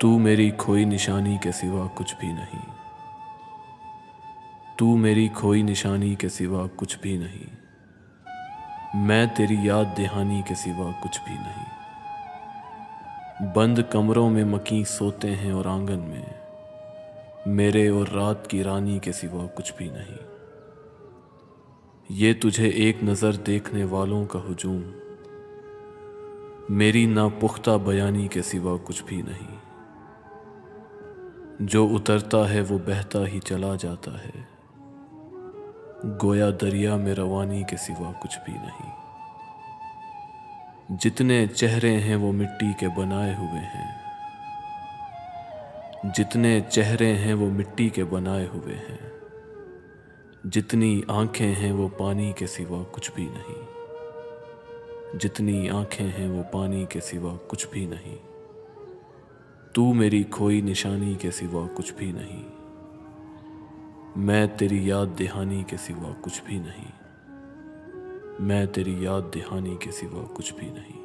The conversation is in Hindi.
तू मेरी खोई निशानी के सिवा कुछ भी नहीं। तू मेरी खोई निशानी के सिवा कुछ भी नहीं। मैं तेरी याद दहानी के सिवा कुछ भी नहीं। बंद कमरों में मकीं सोते हैं और आंगन में मेरे और रात की रानी के सिवा कुछ भी नहीं। ये तुझे एक नज़र देखने वालों का हुजूम मेरी नापुख्ता बयानी के सिवा कुछ भी नहीं। जो उतरता है वो बहता ही चला जाता है, गोया दरिया में रवानी के सिवा कुछ भी नहीं। जितने चेहरे हैं वो मिट्टी के बनाए हुए हैं, जितने चेहरे हैं वो मिट्टी के बनाए हुए हैं। जितनी आंखें हैं वो पानी के सिवा कुछ भी नहीं। जितनी आंखें हैं वो पानी के सिवा कुछ भी नहीं। तू मेरी खोई निशानी के सिवा कुछ भी नहीं। मैं तेरी याद दहानी के सिवा कुछ भी नहीं। मैं तेरी याद दहानी के सिवा कुछ भी नहीं।